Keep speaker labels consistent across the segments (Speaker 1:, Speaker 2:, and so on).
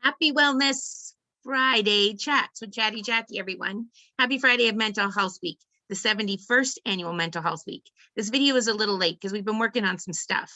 Speaker 1: Happy Wellness Friday chats with Chatty, everyone. Happy Friday of Mental Health Week, the 71st annual Mental Health Week. This video is a little late because we've been working on some stuff.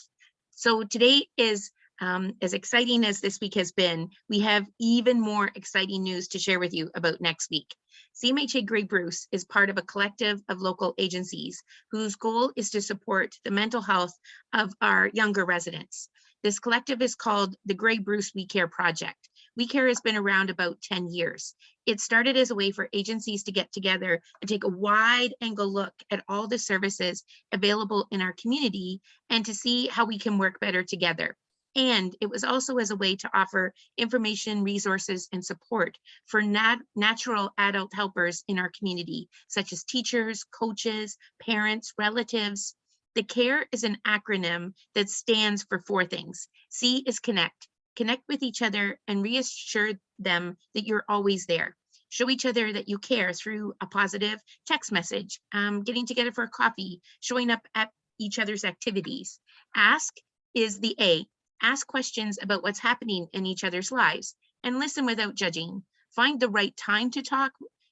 Speaker 1: So today is as exciting as this week has been, we have even more exciting news to share with you about next week. CMHA Grey Bruce is part of a collective of local agencies whose goal is to support the mental health of our younger residents. This collective is called the Grey Bruce We Care Project. We Care has been around about 10 years. It started as a way for agencies to get together and take a wide angle look at all the services available in our community and to see how we can work better together. And it was also as a way to offer information, resources, and support for natural adult helpers in our community, such as teachers, coaches, parents, relatives. The CARE is an acronym that stands for 4 things. C is connect. Connect with each other and reassure them that you're always there. Show each other that you care through a positive text message, getting together for a coffee, showing up at each other's activities. Ask is the A. Ask questions about what's happening in each other's lives and listen without judging. Find the right time to talk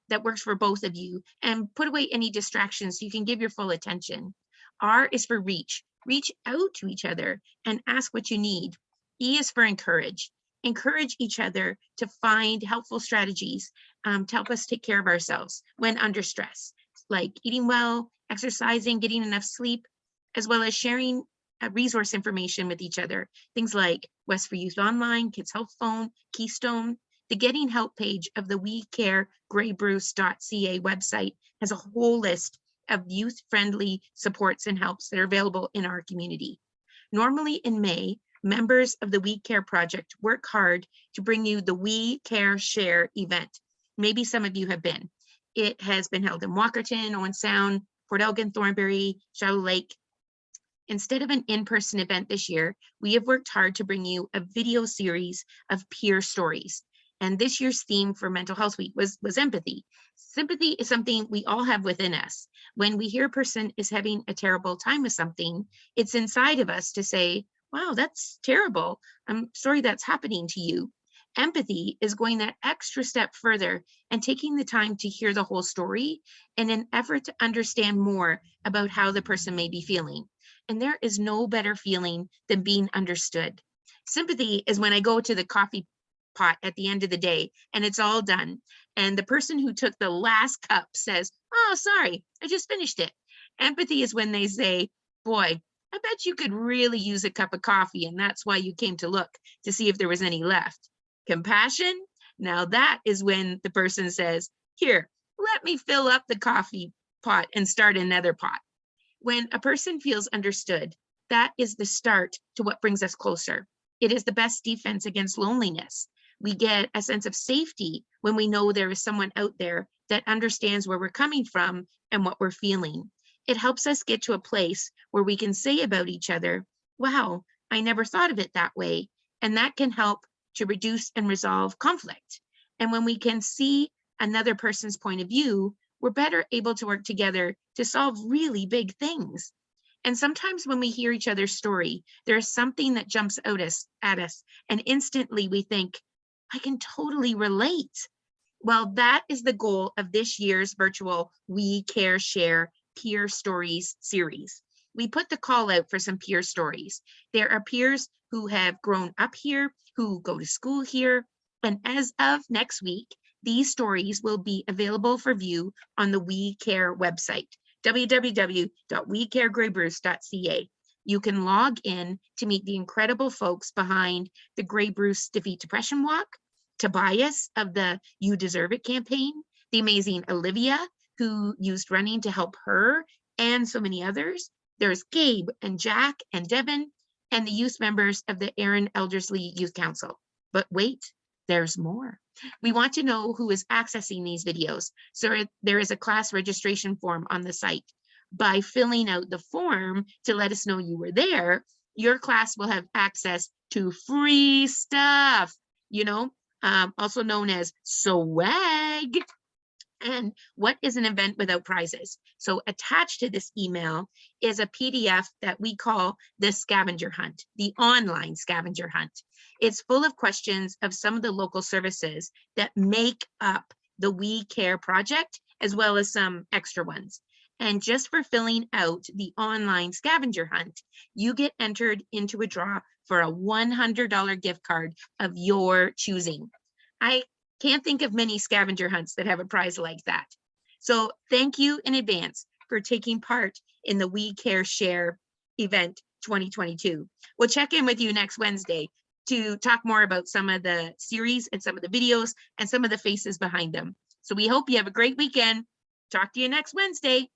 Speaker 1: that works for both of you and put away any distractions so you can give your full attention. R is for reach. Reach out to each other and ask what you need. E is for encourage. Encourage each other to find helpful strategies to help us take care of ourselves when under stress, like eating well, exercising, getting enough sleep, as well as sharing resource information with each other. Things like West for Youth Online, Kids Health Phone, Keystone. The Getting Help page of the WeCareGreyBruce.ca website has a whole list of youth-friendly supports and helps that are available in our community. Normally in May, members of the We Care Project work hard to bring you the We Care Share event. Maybe some of you have been. It has been held in Walkerton, Owen Sound, Port Elgin, Thornbury, Shallow Lake. Instead of an in-person event this year, we have worked hard to bring you a video series of peer stories. And this year's theme for Mental Health Week was empathy. Sympathy is something we all have within us. When we hear a person is having a terrible time with something, it's inside of us to say, wow, that's terrible. I'm sorry that's happening to you. Empathy is going that extra step further and taking the time to hear the whole story in an effort to understand more about how the person may be feeling. And there is no better feeling than being understood. Sympathy is when I go to the coffee pot at the end of the day and it's all done. And the person who took the last cup says, oh, sorry, I just finished it. Empathy is when they say, boy, I bet you could really use a cup of coffee and that's why you came to look to see if there was any left. Compassion, now that is when the person says, here, let me fill up the coffee pot and start another pot. When a person feels understood, that is the start to what brings us closer. It is the best defense against loneliness. We get a sense of safety when we know there is someone out there that understands where we're coming from and what we're feeling. It helps us get to a place where we can say about each other, wow, I never thought of it that way. And that can help to reduce and resolve conflict. And when we can see another person's point of view, we're better able to work together to solve really big things. And sometimes when we hear each other's story, there's something that jumps out at us and instantly we think, I can totally relate. Well, that is the goal of this year's virtual We Care Share Peer Stories series. We put the call out for some peer stories. There are peers who have grown up here, who go to school here, and as of next week, these stories will be available for view on the We Care website, www.wecaregraybruce.ca. You can log in to meet the incredible folks behind the Grey Bruce Defeat Depression Walk, Tobias of the You Deserve It campaign, the amazing Olivia, who used running to help her, and so many others. There's Gabe and Jack and Devin, and the youth members of the Erin Eldersley Youth Council. But wait, there's more. We want to know who is accessing these videos. So there is a class registration form on the site. By filling out the form to let us know you were there, your class will have access to free stuff, also known as swag. And what is an event without prizes? So attached to this email is a PDF that we call the scavenger hunt, the online scavenger hunt. It's full of questions of some of the local services that make up the We Care project, as well as some extra ones. And just for filling out the online scavenger hunt, you get entered into a draw for a $100 gift card of your choosing. I can't think of many scavenger hunts that have a prize like that. So thank you in advance for taking part in the We Care Share event 2022. We'll check in with you next Wednesday to talk more about some of the series and some of the videos and some of the faces behind them. So we hope you have a great weekend. Talk to you next Wednesday.